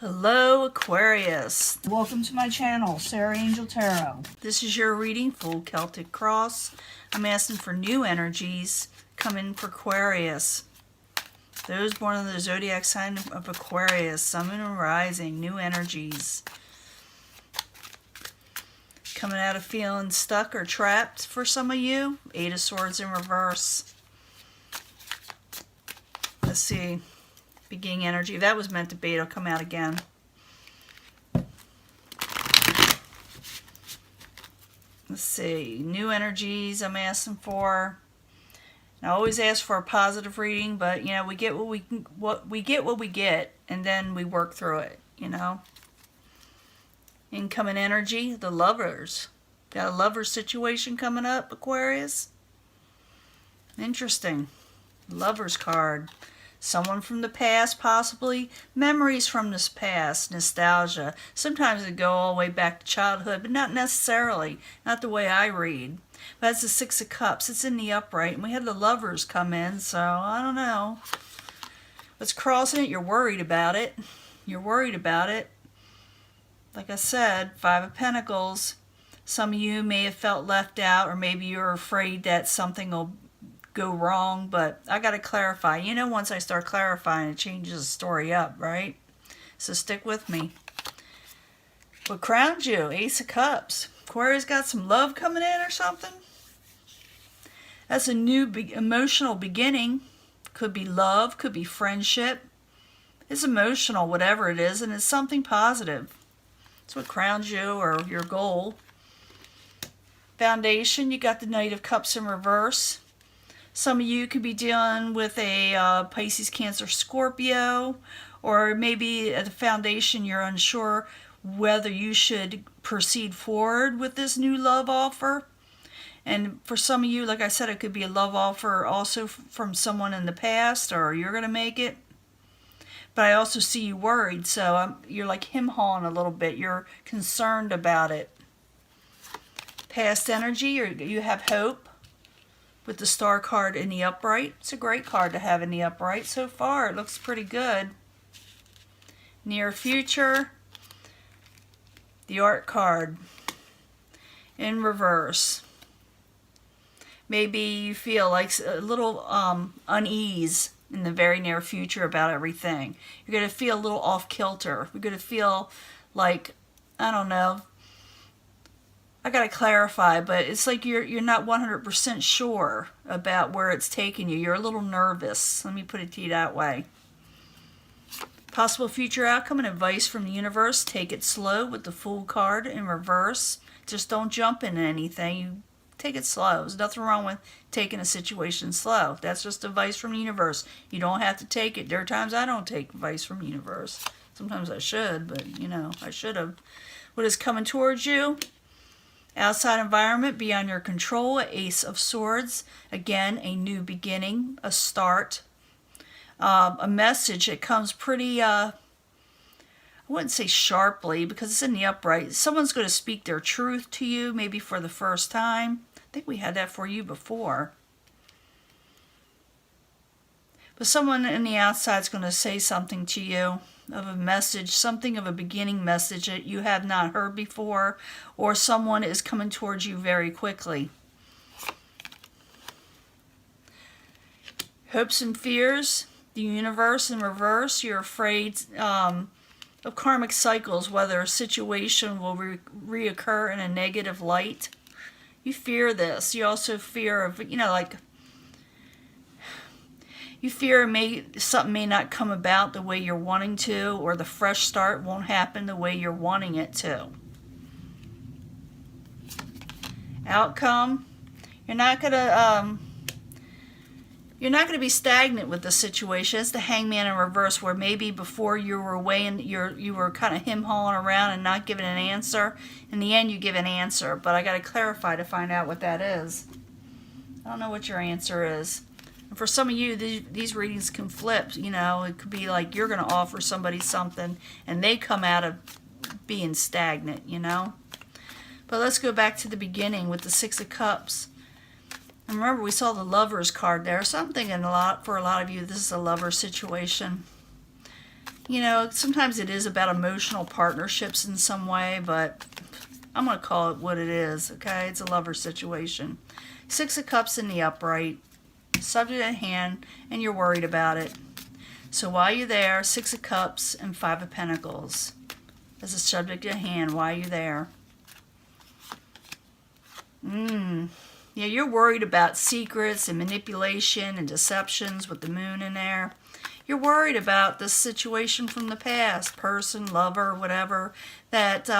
Hello, Aquarius. Welcome to my channel, Sarah Angel Tarot. This is your reading, Full Celtic Cross. I'm asking for new energies coming for Aquarius. Those born in the zodiac sign of Aquarius, Sun and Rising, new energies. Coming out of feeling stuck or trapped for some of you. Eight of Swords in reverse. Let's see. Beginning energy. If that was meant to be, it'll come out again. Let's see. New energies I'm asking for. I always ask for a positive reading, but you know, we get what we get, and then we work through it, you know. Incoming energy, the Lovers. Got a lover situation coming up, Aquarius. Interesting. Lovers card. Someone from the past, possibly. Memories from this past. Nostalgia. Sometimes it go all the way back to childhood, but not necessarily. Not the way I read. But that's the Six of Cups. It's in the upright. And we had the Lovers come in, so I don't know. What's crossing it? You're worried about it. You're worried about it. Like I said, Five of Pentacles. Some of you may have felt left out, or maybe you're afraid that something will go wrong, but I got to clarify. You know, once I start clarifying, it changes the story up, right? So stick with me. What crowned you? Ace of Cups. Aquarius got some love coming in or something? That's a new emotional beginning. Could be love, could be friendship. It's emotional, whatever it is, and it's something positive. It's what crowns you or your goal. Foundation, you got the Knight of Cups in reverse. Some of you could be dealing with a Pisces, Cancer, Scorpio, or maybe at the foundation you're unsure whether you should proceed forward with this new love offer. And for some of you, like I said, it could be a love offer also from someone in the past, or you're going to make it. But I also see you worried, so you're like him-hawing a little bit. You're concerned about it. Past energy, you have hope. With the Star card in the upright. It's a great card to have in the upright. So far, it looks pretty good. Near future, the Art card in reverse. Maybe you feel like a little unease in the very near future about everything. You're going to feel a little off kilter. You're going to feel like, I don't know, I gotta clarify, but it's like you're not 100% sure about where it's taking you. You're a little nervous. Let me put it to you that way. Possible future outcome and advice from the universe. Take it slow with the Fool card in reverse. Just don't jump into anything. You take it slow. There's nothing wrong with taking a situation slow. That's just advice from the universe. You don't have to take it. There are times I don't take advice from the universe. Sometimes I should, but you know, I should have. What is coming towards you? Outside environment beyond your control, Ace of Swords. Again, a new beginning, a start. A message that comes pretty, I wouldn't say sharply because it's in the upright. Someone's going to speak their truth to you, maybe for the first time. I think we had that for you before. But someone in the outside is going to say something to you. Of a message, something of a beginning message that you have not heard before, or someone is coming towards you very quickly. Hopes and fears, the universe in reverse. You're afraid of karmic cycles, whether a situation will reoccur in a negative light. You fear this. You also fear of, you know, like, you fear something may not come about the way you're wanting to, or the fresh start won't happen the way you're wanting it to. Outcome, you're not gonna be stagnant with the situation. It's the Hangman in reverse, where maybe before you were away and you were kind of him-hawing around and not giving an answer. In the end, you give an answer, but I got to clarify to find out what that is. I don't know what your answer is. For some of you, these readings can flip. You know, it could be like you're going to offer somebody something and they come out of being stagnant, you know. But let's go back to the beginning with the Six of Cups. And remember, we saw the Lovers card there. So I'm thinking for a lot of you, this is a lover situation. You know, sometimes it is about emotional partnerships in some way, but I'm going to call it what it is, okay? It's a lover situation. Six of Cups in the upright, subject at hand, and you're worried about it. So while you're there, Six of Cups and Five of Pentacles. As a subject at hand, why are you there? Yeah, you're worried about secrets and manipulation and deceptions with the moon in there. You're worried about this situation from the past, person, lover, whatever, that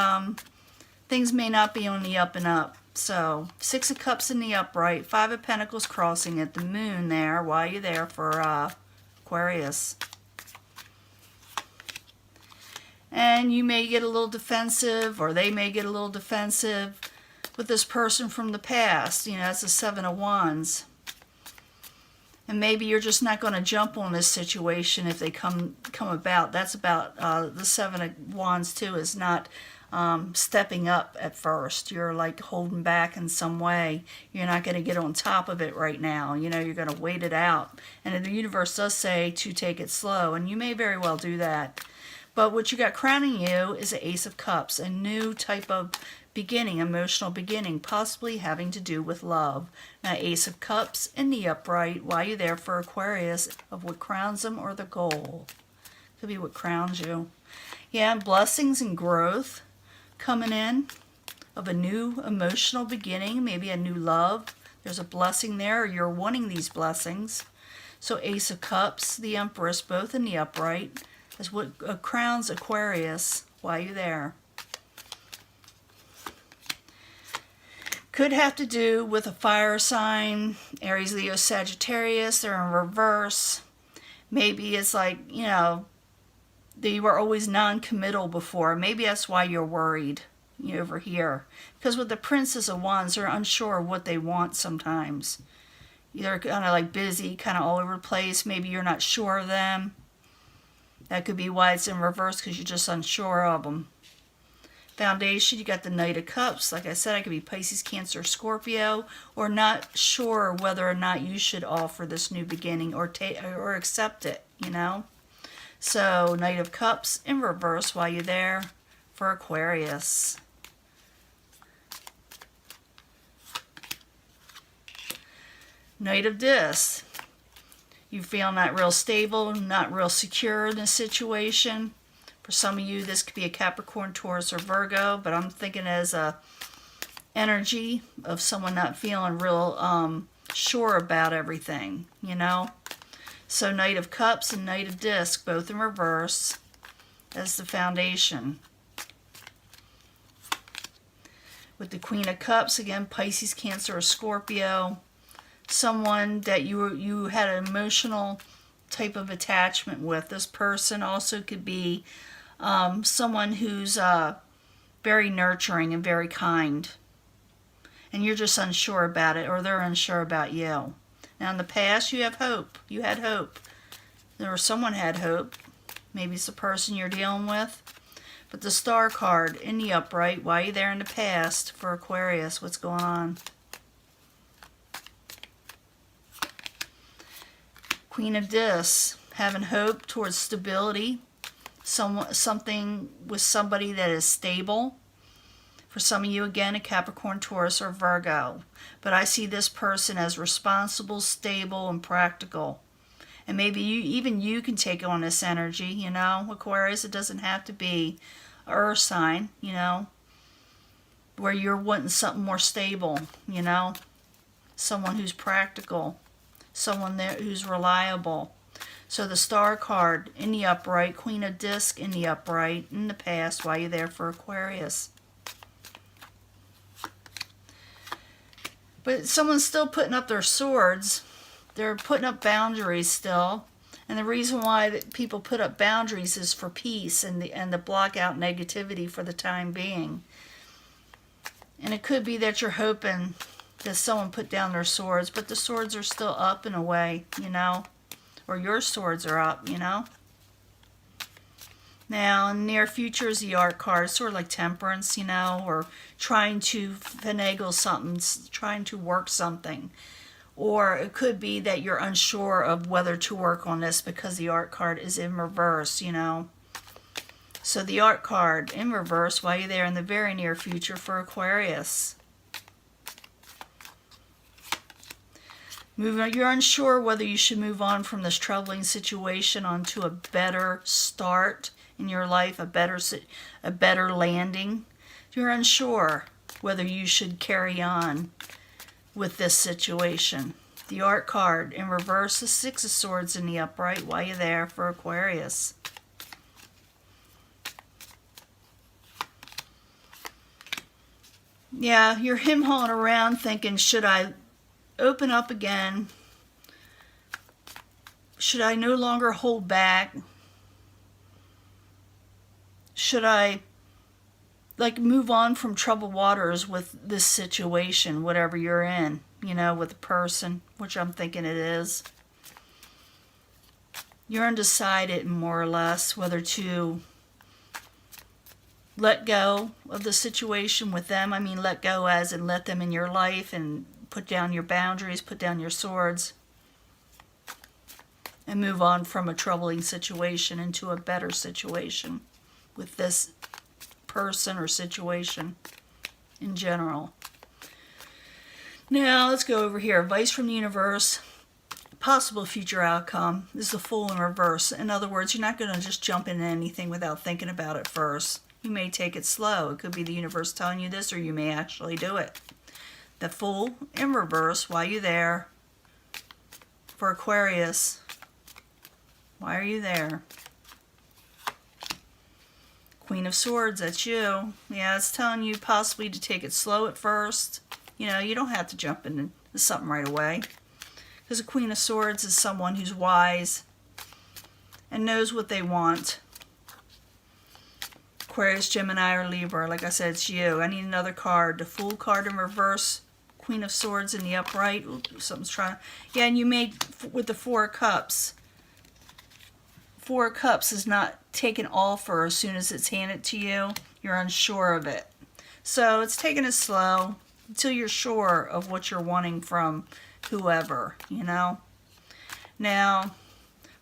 things may not be on the up and up. So, Six of Cups in the upright, Five of Pentacles crossing it, the moon there. Why are you there for Aquarius? And you may get a little defensive, or they may get a little defensive with this person from the past. You know, that's the Seven of Wands. And maybe you're just not going to jump on this situation if they come about. That's about the Seven of Wands too, is not stepping up at first. You're like holding back in some way. You're not going to get on top of it right now. You know, you're going to wait it out. And the universe does say to take it slow, and you may very well do that. But what you got crowning you is an Ace of Cups, a new type of beginning, emotional beginning, possibly having to do with love. Now, Ace of Cups in the upright, why are you there for Aquarius, of what crowns them or the goal? Could be what crowns you. Yeah, and blessings and growth coming in of a new emotional beginning, maybe a new love. There's a blessing there, or you're wanting these blessings. So Ace of Cups, the Empress, both in the upright, is what crowns Aquarius. Why are you there? Could have to do with a fire sign, Aries, Leo, Sagittarius. They're in reverse. Maybe it's like, you know, they were always non-committal before. Maybe that's why you're worried over here. Because with the Princess of Wands, they're unsure of what they want sometimes. They're kind of like busy, kind of all over the place. Maybe you're not sure of them. That could be why it's in reverse, because you're just unsure of them. Foundation, you got the Knight of Cups. Like I said, I could be Pisces, Cancer, Scorpio, or not sure whether or not you should offer this new beginning or accept it, you know. So, Knight of Cups in reverse while you're there for Aquarius. Knight of Discs. You feel not real stable, not real secure in a situation. For some of you, this could be a Capricorn, Taurus, or Virgo, but I'm thinking as a energy of someone not feeling real sure about everything, you know. So Knight of Cups and Knight of Discs, both in reverse, as the foundation. With the Queen of Cups, again, Pisces, Cancer, or Scorpio. Someone that you had an emotional type of attachment with. This person also could be someone who's very nurturing and very kind. And you're just unsure about it, or they're unsure about you. Now, in the past, you have hope. You had hope. Or someone had hope. Maybe it's the person you're dealing with. But the Star card in the upright, why are you there in the past for Aquarius? What's going on? Queen of Discs, having hope towards stability. Something with somebody that is stable. For some of you, again, a Capricorn, Taurus, or Virgo. But I see this person as responsible, stable, and practical. And maybe even you can take on this energy, you know, Aquarius. It doesn't have to be an earth sign, you know, where you're wanting something more stable, you know. Someone who's practical. Someone there who's reliable. So the Star card in the upright, Queen of Discs in the upright, in the past, while you're there for Aquarius. But someone's still putting up their swords. They're putting up boundaries still. And the reason why people put up boundaries is for peace and to block out negativity for the time being. And it could be that you're hoping that someone put down their swords, but the swords are still up in a way, you know. Or your swords are up, you know. Now, in the near future is the Art card, sort of like temperance, you know, or trying to finagle something, trying to work something. Or it could be that you're unsure of whether to work on this because the Art card is in reverse, you know. So the art card in reverse while you're there in the very near future for Aquarius. You're unsure whether you should move on from this troubling situation onto a better start in your life, a better landing. You're unsure whether you should carry on with this situation. The art card in reverse, the Six of Swords in the upright while you're there for Aquarius. Yeah, you're him-hawing around thinking, should I open up again? Should I no longer hold back? Should I move on from troubled waters with this situation, whatever you're in, with a person, which I'm thinking it is. You're undecided more or less whether to let go of the situation with them. I mean, let go as in let them in your life and put down your boundaries, put down your swords, and move on from a troubling situation into a better situation with this person or situation in general. Now let's go over here. Advice from the universe. Possible future outcome is the Fool in reverse. In other words, you're not going to just jump into anything without thinking about it first. You may take it slow. It could be the universe telling you this, or you may actually do it. The Fool in reverse while you're there for Aquarius. Why are you there? Queen of Swords, that's you. Yeah, it's telling you possibly to take it slow at first. You don't have to jump into something right away. Because a Queen of Swords is someone who's wise and knows what they want. Aquarius, Gemini, or Libra, like I said, it's you. I need another card. The Fool card in reverse. Queen of Swords in the upright. Ooh, something's trying. Yeah, and you made with the Four of Cups. Four of Cups is not taken offer as soon as it's handed to you. You're unsure of it. So it's taking it slow until you're sure of what you're wanting from whoever, Now,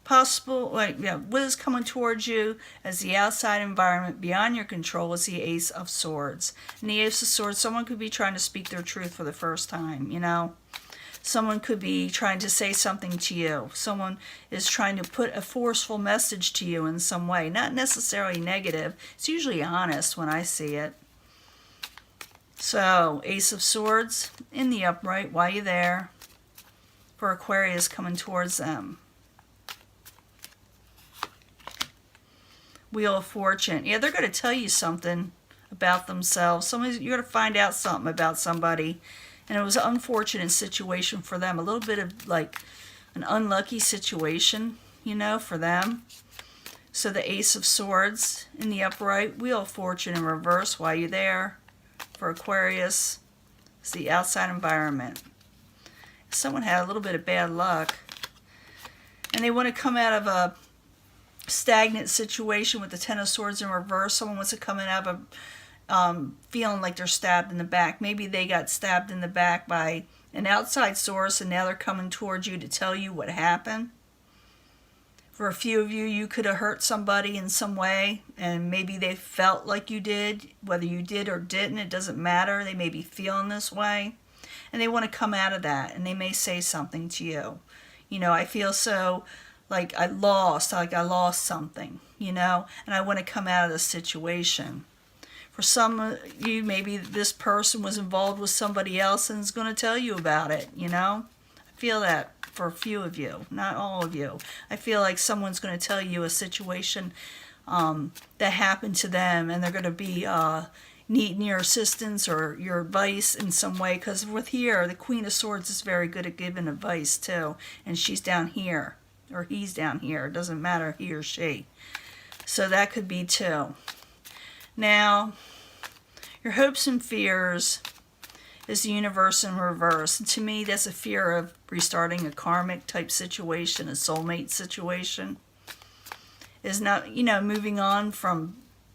what is coming towards you as the outside environment beyond your control is the Ace of Swords. And the Ace of Swords, someone could be trying to speak their truth for the first time, Someone could be trying to say something to you. Someone is trying to put a forceful message to you in some way. Not necessarily negative. It's usually honest when I see it. So, Ace of Swords in the upright while you're there for Aquarius coming towards them. Wheel of Fortune. Yeah, they're going to tell you something about themselves. You're going to find out something about somebody. And it was an unfortunate situation for them. A little bit of an unlucky situation, for them. So the Ace of Swords in the upright. Wheel of Fortune in reverse while you're there for Aquarius. It's the outside environment. Someone had a little bit of bad luck. And they want to come out of a stagnant situation with the Ten of Swords in reverse. Someone wants to come out of a feeling like they're stabbed in the back. Maybe they got stabbed in the back by an outside source and now they're coming towards you to tell you what happened. For a few of you, you could have hurt somebody in some way and maybe they felt like you did. Whether you did or didn't, it doesn't matter. They may be feeling this way and they want to come out of that and they may say something to you. I feel so like I lost something, and I want to come out of this situation. For some of you, maybe this person was involved with somebody else and is going to tell you about it, I feel that for a few of you, not all of you. I feel like someone's going to tell you a situation that happened to them and they're going to be needing your assistance or your advice in some way. Because with here, the Queen of Swords is very good at giving advice too. And she's down here, or he's down here. It doesn't matter, he or she. So that could be too. Now, your hopes and fears is the universe in reverse. And to me, that's a fear of restarting a karmic type situation, a soulmate situation. Is not, moving on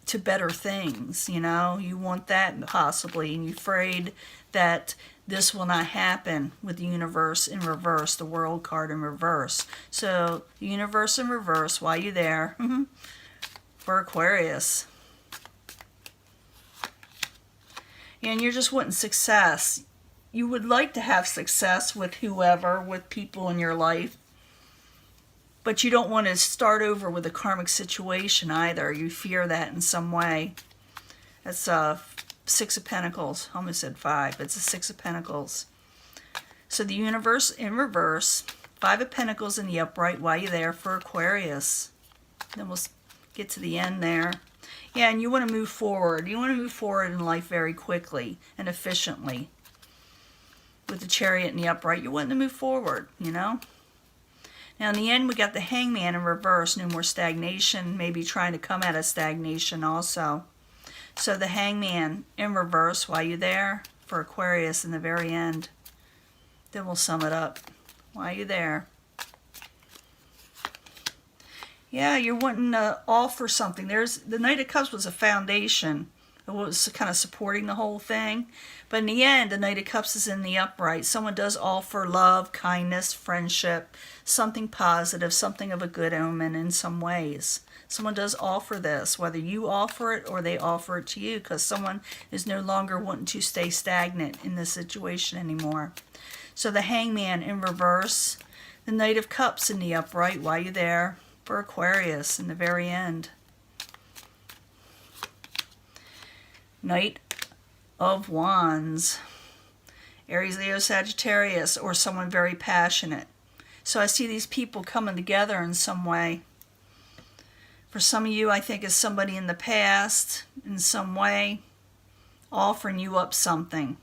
to better things, You want that possibly, and you're afraid that this will not happen with the universe in reverse, the World card in reverse. So, the universe in reverse while you're there. for Aquarius. And you're just wanting success. You would like to have success with whoever, with people in your life. But you don't want to start over with a karmic situation either. You fear that in some way. That's Six of Pentacles. I almost said five. It's a Six of Pentacles. So the universe in reverse. Five of Pentacles in the upright while you're there for Aquarius. Then we'll get to the end there. Yeah, and you want to move forward. You want to move forward in life very quickly and efficiently. With the Chariot in the upright, you're wanting to move forward, you know. Now in the end, we got the Hangman in reverse. No more stagnation. Maybe trying to come out of stagnation also. So the Hangman in reverse while you're there for Aquarius in the very end. Then we'll sum it up while you're there. Yeah, you're wanting to offer something. There's the Knight of Cups was a foundation. It was kind of supporting the whole thing. But in the end, the Knight of Cups is in the upright. Someone does offer love, kindness, friendship, something positive, something of a good omen in some ways. Someone does offer this, whether you offer it or they offer it to you, because someone is no longer wanting to stay stagnant in this situation anymore. So the Hangman in reverse, the Knight of Cups in the upright while you're there for Aquarius in the very end. Knight of Wands, Aries, Leo, Sagittarius, or someone very passionate. So I see these people coming together in some way. For some of you, I think it's somebody in the past, in some way, offering you up something.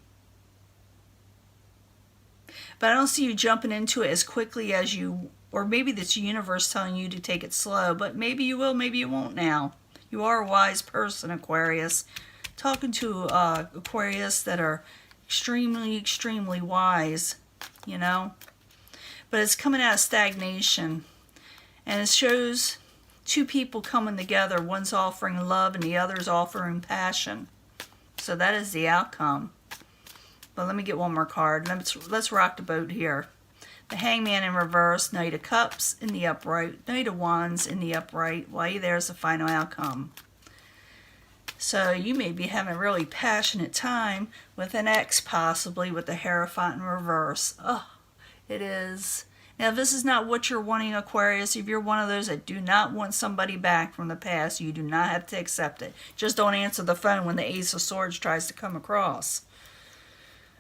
But I don't see you jumping into it as quickly as you, or maybe it's the universe telling you to take it slow, but maybe you will, maybe you won't now. You are a wise person, Aquarius. Talking to Aquarius that are extremely, extremely wise, you know. But it's coming out of stagnation. And it shows two people coming together. One's offering love and the other's offering passion. So that is the outcome. But let me get one more card. Let's rock the boat here. The Hangman in reverse, Knight of Cups in the upright, Knight of Wands in the upright. While you're there is the final outcome. So you may be having a really passionate time with an ex, possibly with the Hierophant in reverse. Oh, it is. Now, if this is not what you're wanting, Aquarius, if you're one of those that do not want somebody back from the past, you do not have to accept it. Just don't answer the phone when the Ace of Swords tries to come across.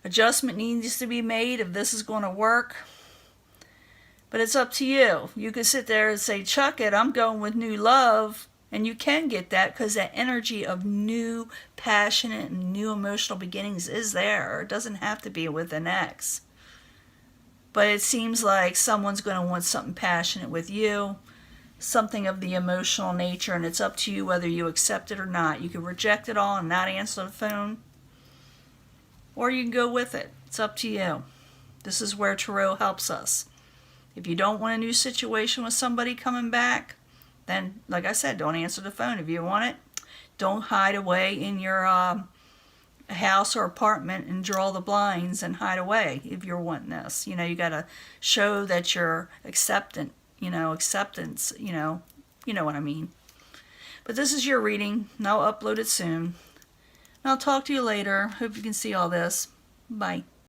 Adjustment needs to be made if this is going to work. But it's up to you. You can sit there and say, chuck it, I'm going with new love. And you can get that because that energy of new, passionate, and new emotional beginnings is there. It doesn't have to be with an ex. But it seems like someone's going to want something passionate with you, something of the emotional nature, and it's up to you whether you accept it or not. You can reject it all and not answer the phone, or you can go with it. It's up to you. This is where Tarot helps us. If you don't want a new situation with somebody coming back, then, like I said, don't answer the phone. If you want it, don't hide away in your house or apartment and draw the blinds and hide away if you're wanting this. You know, you got to show that you're acceptance, you know what I mean. But this is your reading, and I'll upload it soon. And I'll talk to you later. Hope you can see all this. Bye.